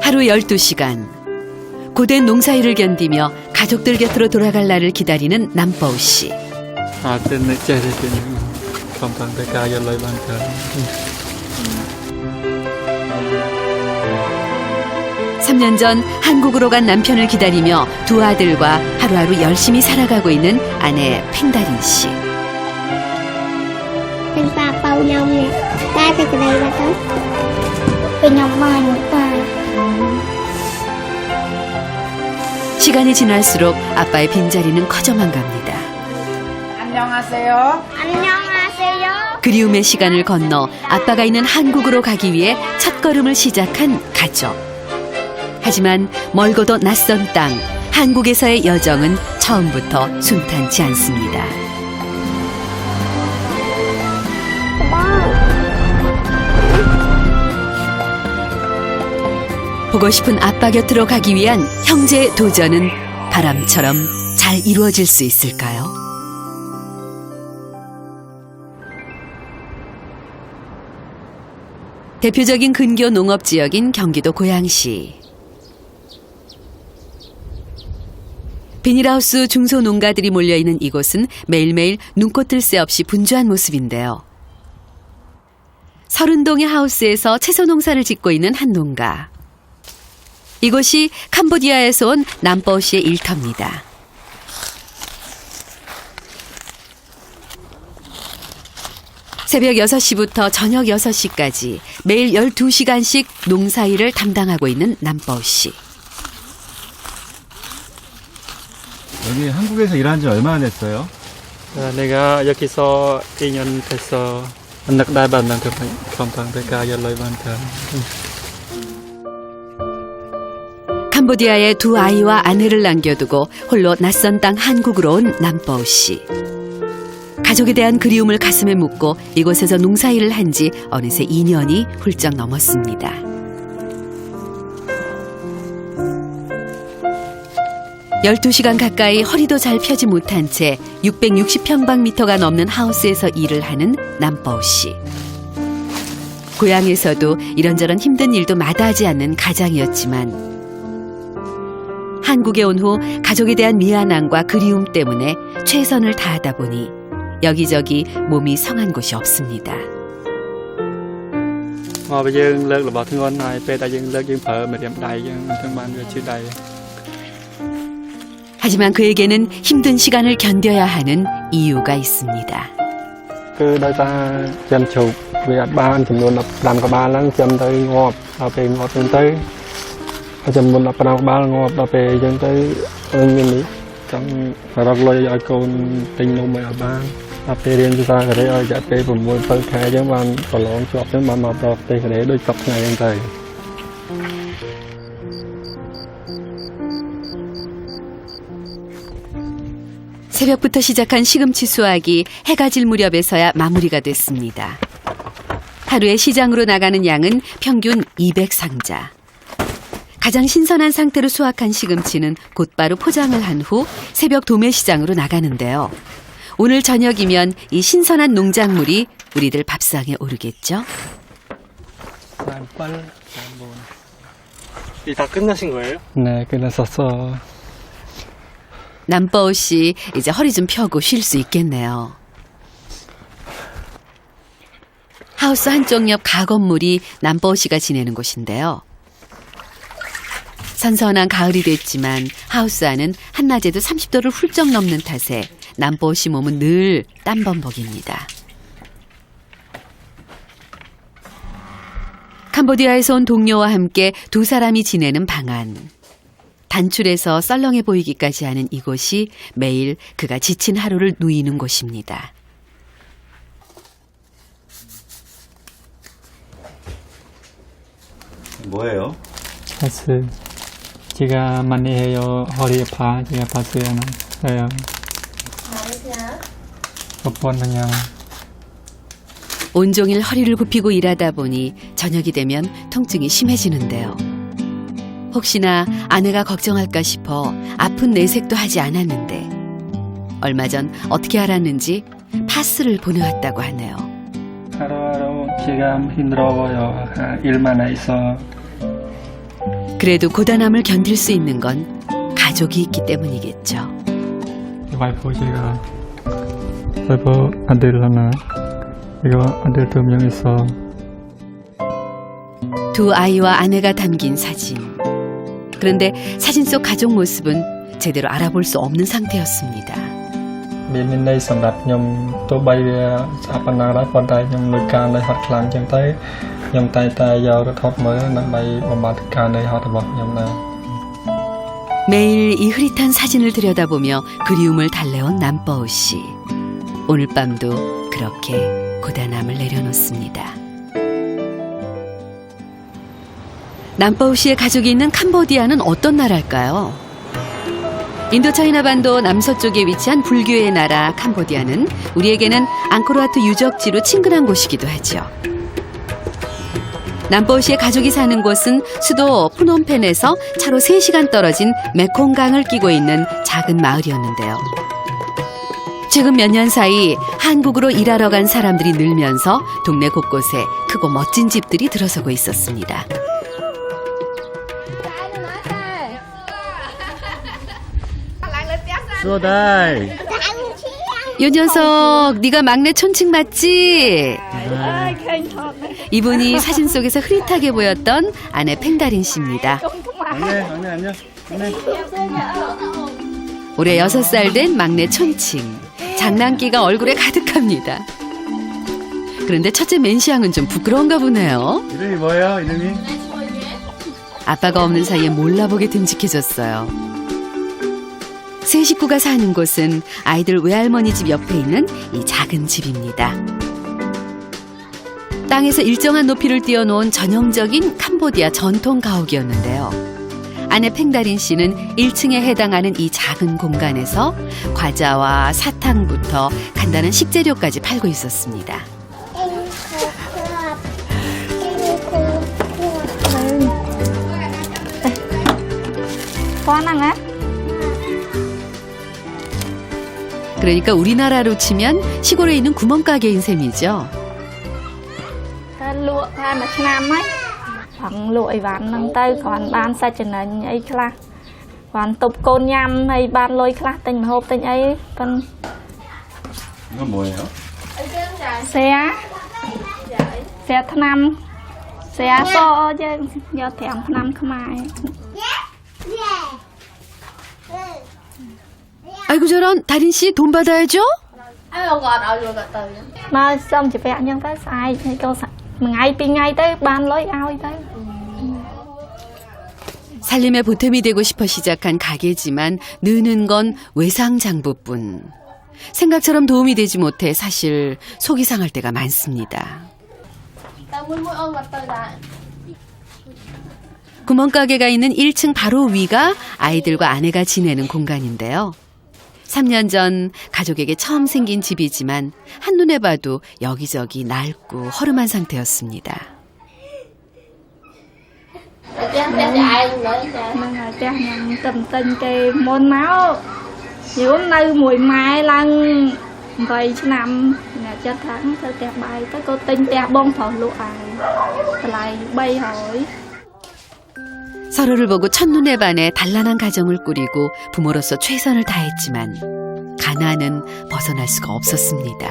하루 12시간. 고된 농사일을 견디며 가족들 곁으로 돌아갈 날을 기다리는 남보우 씨. 3년 전 한국으로 간 남편을 기다리며 두 아들과 하루하루 열심히 살아가고 있는 아내 팽다린 씨. 시간이 지날수록 아빠의 빈자리는 커져만 갑니다. 안녕하세요. 안녕하세요. 그리움의 시간을 건너 아빠가 있는 한국으로 가기 위해 첫걸음을 시작한 가족. 하지만 멀고도 낯선 땅, 한국에서의 여정은 처음부터 순탄치 않습니다. 보고 싶은 아빠 곁으로 가기 위한 형제의 도전은 바람처럼 잘 이루어질 수 있을까요? 대표적인 근교 농업지역인 경기도 고양시. 비닐하우스 중소농가들이 몰려있는 이곳은 매일매일 눈꽃들 새 없이 분주한 모습인데요. 30동의 하우스에서 채소 농사를 짓고 있는 한 농가. 이곳이 캄보디아에서 온 남보우 씨의 일터입니다. 새벽 6시부터 저녁 6시까지 매일 12시간씩 농사일을 담당하고 있는 남보우 씨. 여기 한국에서 일한 지 얼마나 됐어요? 내가 여기서 2년 됐어. 늑달 반만 컴팡대가 열로이 반타. 캄보디아에 두 아이와 아내를 남겨두고 홀로 낯선 땅 한국으로 온 남보우 씨. 가족에 대한 그리움을 가슴에 묻고 이곳에서 농사일을 한 지 어느새 2년이 훌쩍 넘었습니다. (12시간) 가까이 허리도 잘 펴지 못한 채 660평방미터가 넘는 하우스에서 일을 하는 남보우 씨. 고향에서도 이런저런 힘든 일도 마다하지 않는 가장이었지만 한국에 온 후 가족에 대한 미안함과 그리움 때문에 최선을 다하다 보니 여기저기 몸이 성한 곳이 없습니다. 하지만 그에게는 힘든 시간을 견뎌야 하는 이유가 있습니다. 새벽부터 시작한 시금치 수확이 해가 질 무렵에서야 마무리가 됐습니다. 하루에 시장으로 나가는 양은 평균 200상자. 가장 신선한 상태로 수확한 시금치는 곧바로 포장을 한 후 새벽 도매시장으로 나가는데요. 오늘 저녁이면 이 신선한 농작물이 우리들 밥상에 오르겠죠? 이 다 끝나신 거예요? 네, 끝났었어. 남보우 씨, 이제 허리 좀 펴고 쉴 수 있겠네요. 하우스 한쪽 옆 가건물이 남보우 씨가 지내는 곳인데요. 선선한 가을이 됐지만 하우스 안은 한낮에도 30도를 훌쩍 넘는 탓에 남보우 씨 몸은 늘 땀범벅입니다. 캄보디아에서 온 동료와 함께 두 사람이 지내는 방 안. 단출해서 썰렁해 보이기까지 하는 이곳이 매일 그가 지친 하루를 누이는 곳입니다. 뭐예요? 파스. 제가 많이 해요. 허리 아파. 제가 파스 하나 해요. 몇 번 그냥. 온종일 허리를 굽히고 일하다 보니 저녁이 되면 통증이 심해지는데요. 혹시나 아내가 걱정할까 싶어 아픈 내색도 하지 않았는데 얼마 전 어떻게 알았는지 파스를 보내왔다고 하네요. 하루하루 제가 힘들어요. 일만 해서. 그래도 고단함을 견딜 수 있는 건 가족이 있기 때문이겠죠. 와이프 제가 와이프 아들 하나, 이거 아들 2명 있어. 두 아이와 아내가 담긴 사진. 그런데 사진 속 가족 모습은 제대로 알아볼 수 없는 상태였습니다. មានន័យសម្រាប់ខ្ញុំទោះបីវាស្អាប់ប៉ុណ្ណាដែរប៉ុន្តែខ្ញុំលួចការនៅហត់ខ្លាំងចឹងទៅខ្ញុំតែងតែយករថតមើលដើម្បីបំបត្តិការនៅហត់របស់ខ្ញុំដែរ 매일 이 흐릿한 사진을 들여다보며 그리움을 달래온 남버우 씨. 오늘 밤도 그렇게 고단함을 내려놓습니다. 남버우 씨의 가족이 있는 캄보디아는 어떤 나라일까요? 인도차이나 반도 남서쪽에 위치한 불교의 나라 캄보디아는 우리에게는 앙코르와트 유적지로 친근한 곳이기도 하죠. 남버우 씨의 가족이 사는 곳은 수도 프놈펜에서 차로 3시간 떨어진 메콩강을 끼고 있는 작은 마을이었는데요. 최근 몇 년 사이 한국으로 일하러 간 사람들이 늘면서 동네 곳곳에 크고 멋진 집들이 들어서고 있었습니다. 수어다이. 요 녀석, 네가 막내 촌칭 맞지? 이분이 사진 속에서 흐릿하게 보였던 아내 팽다린 씨입니다. 안녕. 올해 6살 된 막내 촌칭. 장난기가 얼굴에 가득합니다. 그런데 첫째 맨시양은 좀 부끄러운가 보네요. 이름이 뭐예요? 이름이? 아빠가 없는 사이에 몰라보게 듬직해졌어요. 세 식구가 사는 곳은 아이들 외할머니 집 옆에 있는 이 작은 집입니다. 땅에서 일정한 높이를 띄워놓은 전형적인 캄보디아 전통 가옥이었는데요. 아내 팽다린 씨는 1층에 해당하는 이 작은 공간에서 과자와 사탕부터 간단한 식재료까지 팔고 있었습니다. 그러니까 우리나라로 치면 시골에 있는 구멍가게인 셈이죠. 이건 뭐예요? 아이고 저런, 다린 씨 돈 받아야죠? 살림에 보탬이 되고 싶어 시작한 가게지만 느는 건 외상장부뿐. 생각처럼 도움이 되지 못해 사실 속이 상할 때가 많습니다. 구멍가게가 있는 1층 바로 위가 아이들과 아내가 지내는 공간인데요. 3년 전 가족에게 처음 생긴 집이지만 한눈에 봐도 여기저기 낡고 허름한 상태였습니다. 서로를 보고 첫눈에 반해 단란한 가정을 꾸리고 부모로서 최선을 다했지만 가난은 벗어날 수가 없었습니다.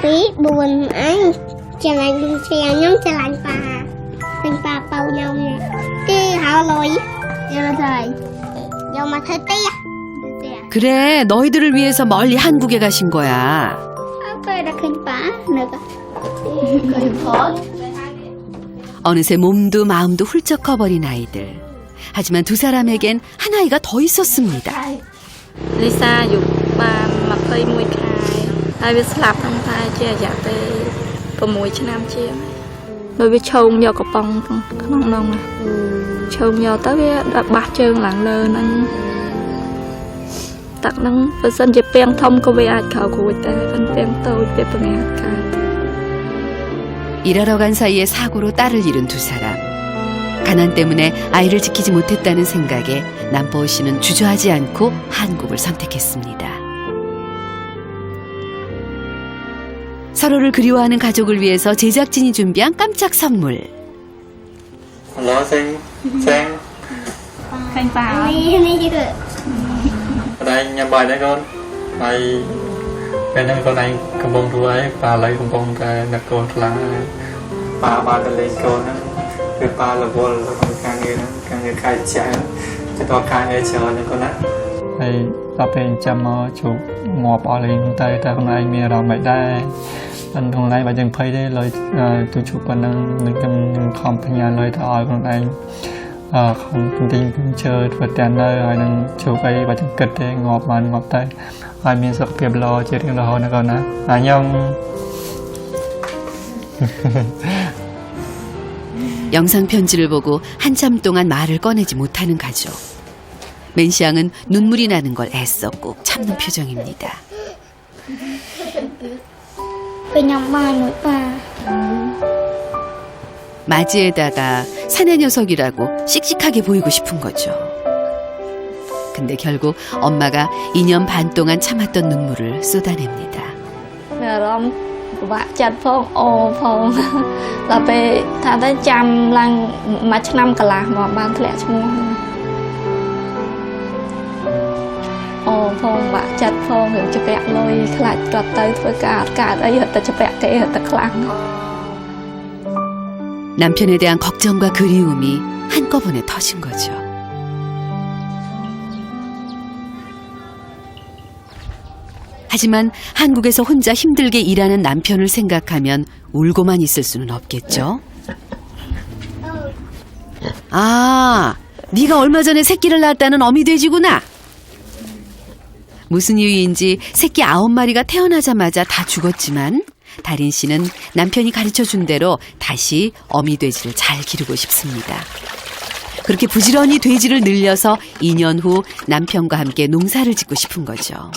Tí buồn anh chàng anh chàng nhóm chàng anh pa bao nhau nè cái họ lôi giờ thời giờ mà thấy tia 그래, 너희들을 위해서 멀리 한국에 가신 거야. tôi đã khinh phá được 어느새 몸도 마음도 훌쩍 커버린 아이들. 하지만 두 사람에겐 한 아이가 더 있었습니다. Lisa dục ba mặt hơi mùi khai hai biết slap thằng thai chia dạ tê và mùi cho nam chia đôi biết trông do có bông không nông à trông do tới biết bát trơn lặng lơ nâng tặng nâng và dân dịp bèn thông có về ai khảo của người ta vẫn bèn tôi về bèn ai khảo. 일하러 간 사이에 사고로 딸을 잃은 두 사람. 가난 때문에 아이를 지키지 못했다는 생각에 남보우 씨는 주저하지 않고 한국을 선택했습니다. 서로를 그리워하는 가족을 위해서 제작진이 준비한 깜짝 선물. Hello, Sing. Sang. ឃើញប៉ា នេះគឺ Đây nhà bài đấy con. Bài bên đây con anh cầm bông thú ấy, bà lấy cầm bông ra đặt con là bà lấy con đó. Cái bà là vô là con càng người khai chạy cho to khai nghe chờ nữa con á. Đây bà bên chăm chụp ngọt ở lên tay ta con anh mẹ rồi mày đây. Anh hôm nay bà dừng phây đấy lời tôi chụp bà nâng không phải nhà lời thọ con anh. Không tin cũng chơi vật đàn nơi rồi nâng chụp ấy bà chẳng kịch đấy ngọt tay. Ai miễn sắc phiệp lo chơi riêng lo nữa con á. 안녕. 영상 편지를 보고 한참 동안 말을 꺼내지 못하는 가족. 맨시 양은 눈물이 나는 걸 애써 꼭 참는 표정입니다. ពេលខ្ញុំបាយមួយប៉ា 맞이에다가 사내 녀석이라고 씩씩하게 보이고 싶은 거죠. 근데 결국 엄마가 2년 반 동안 참았던 눈물을 쏟아냅니다. មានអារម្មណ៍ពិបាកចិត្តផងអូផង ដល់ពេលថាទៅចាំឡើងមួយឆ្នាំកន្លះមកបានធ្លាក់ឈ្មោះអូផងពិបាកចិត្តផងរឿងជពាក់លុយខ្លាចគាត់ទៅធ្វើការកើតអីហត់តែជពាក់គេហត់តែខ្លាំង 남편에 대한 걱정과 그리움이 한꺼번에 터진 거죠. 하지만 한국에서 혼자 힘들게 일하는 남편을 생각하면 울고만 있을 수는 없겠죠. 아, 네가 얼마 전에 새끼를 낳았다는 어미돼지구나. 무슨 이유인지 새끼 9마리가 태어나자마자 다 죽었지만 달인 씨는 남편이 가르쳐준 대로 다시 어미돼지를 잘 기르고 싶습니다. 그렇게 부지런히 돼지를 늘려서 2년 후 남편과 함께 농사를 짓고 싶은 거죠.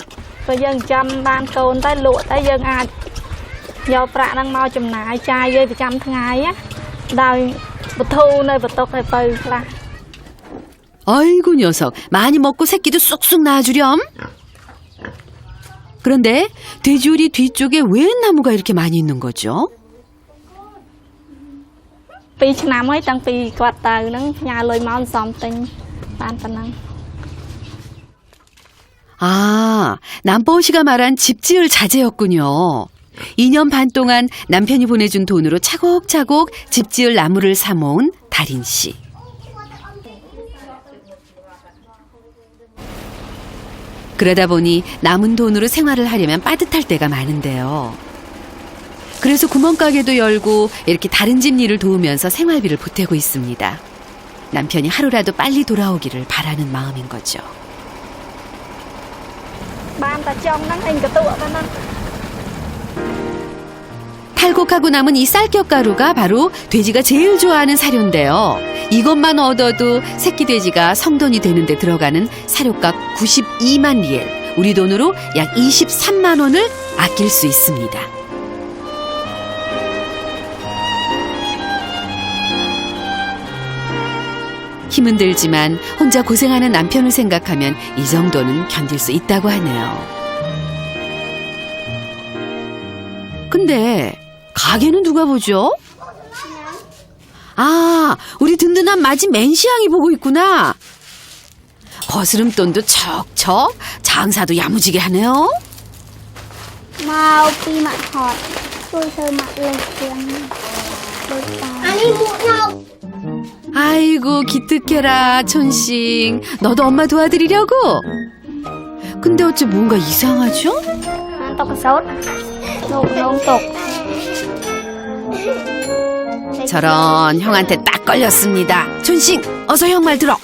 បើយើងចាំបានកូនទៅលក់ទៅយើងអាចយកប្រាក់ហ្នឹងមកចំណាយចាយវាប្រចាំថ្ងៃណាដោយបធូរនៅបន្ទុកឲ្យបើខ្លះ 아이고 녀석 많이 먹고 새끼도 쑥쑥 낳아주렴. 그런데 돼지우리 뒤쪽에 왜 나무가 이렇게 많이 있는 거죠? 2 ឆ្នាំហើយតាំងពីគាត់ទៅហ្នឹងផ្ញើលុយមកសំទិញបានប៉ុណ្ណឹង 아, 남보우 씨가 말한 집 지을 자재였군요. 2년 반 동안 남편이 보내준 돈으로 차곡차곡 집 지을 나무를 사모은 달인 씨. 그러다 보니 남은 돈으로 생활을 하려면 빠듯할 때가 많은데요. 그래서 구멍가게도 열고 이렇게 다른 집 일을 도우면서 생활비를 보태고 있습니다. 남편이 하루라도 빨리 돌아오기를 바라는 마음인 거죠. បានតែចំហ្នឹងឯងកតក់ប៉ុណ្ណឹង 탈곡하고 남은 이 쌀격가루가 바로 돼지가 제일 좋아하는 사료인데요. 이것만 얻어도 새끼 돼지가 성돈이 되는데 들어가는 사료값 92만 리엘, 우리 돈으로 약 23만 원을 아낄 수 있습니다. 힘은 들지만 혼자 고생하는 남편을 생각하면 이 정도는 견딜 수 있다고 하네요. 근데 가게는 누가 보죠? 아, 우리 든든한 마지 맨시 양이 보고 있구나. 거스름돈도 척척, 장사도 야무지게 하네요. មកពីមកថតជួយធ្វើមកលើជាងដូចតាអានេះមួកខ្ញុំ 아이고 기특해라 촌싱. 너도 엄마 도와드리려고? 근데 어째 뭔가 이상하죠? តុកសោតលោកនងតុក 저런 형한테 딱 걸렸습니다. 촌싱 어서 형 말 들어.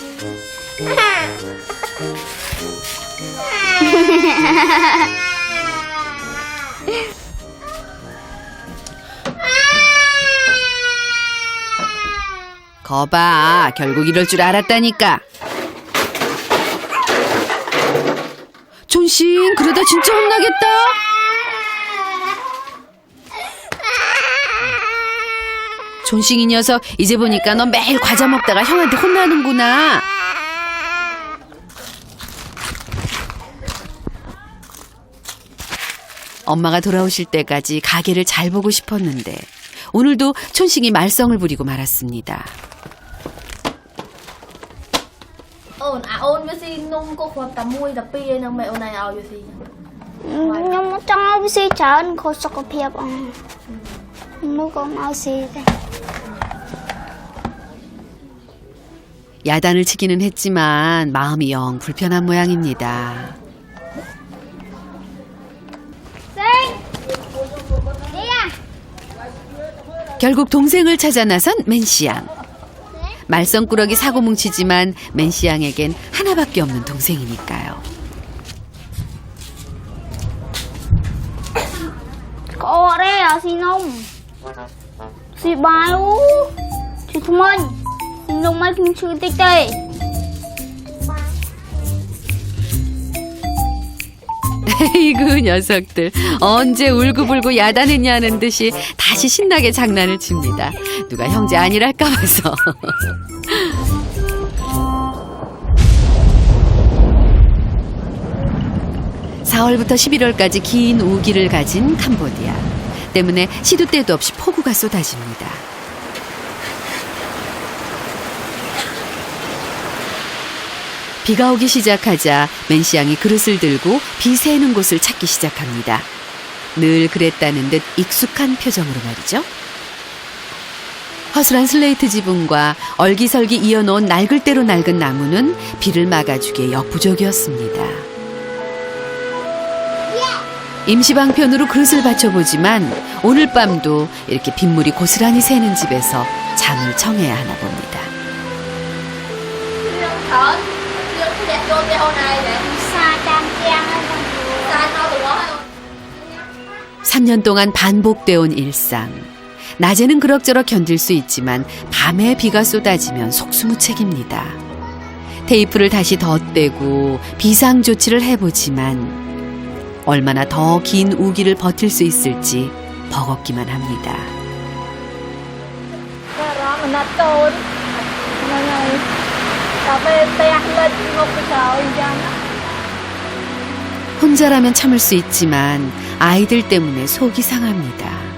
거봐 결국 이럴 줄 알았다니까. 촌싱 그러다 진짜 혼나겠다. 촌싱 이 녀석 이제 보니까 너 매일 과자 먹다가 형한테 혼나는구나. 엄마가 돌아오실 때까지 가게를 잘 보고 싶었는데 오늘도 촌식이 말썽을 부리고 말았습니다. ôn ôn với xin nung cô khoa tầm mui tập pi nè mẹ ôn này ao vô xin Nhưng trong áo xì chán khô sọc có phiệp nó còn áo xì đây. 야단을 치기는 했지만 마음이 영 불편한 모양입니다. 결국 동생을 찾아 나선 맨시양. 말썽꾸러기 사고뭉치지만 맨시양에겐 하나밖에 없는 동생이니까요. Có ở đây à xì nông. Xì bài ú. Chị Thu Minh. Xì nông mấy phim chơi tích tê. 에이구 녀석들 언제 울고불고 야단했냐는 듯이 다시 신나게 장난을 칩니다. 누가 형제 아니랄까 봐서. (4월부터 11월까지) 긴 우기를 가진 캄보디아 때문에 시도 때도 없이 폭우가 쏟아집니다. 비가 오기 시작하자 맨시양이 그릇을 들고 비 새는 곳을 찾기 시작합니다. 늘 그랬다는 듯 익숙한 표정으로 말이죠. 허술한 슬레이트 지붕과 얼기설기 이어놓은 낡을 대로 낡은 나무는 비를 막아주기에 역부족이었습니다. 임시방편으로 그릇을 받쳐보지만 오늘 밤도 이렇게 빗물이 고스란히 새는 집에서 잠을 청해야 하나 봅니다. 3년 동안 반복되어 온 일상. 낮에는 그럭저럭 견딜 수 있지만 밤에 비가 쏟아지면 속수무책입니다. 테이프를 다시 덧대고 비상조치를 해보지만 얼마나 더 긴 우기를 버틸 수 있을지 버겁기만 합니다. 혼자라면 참을 수 있지만 아이들 때문에 속이 상합니다.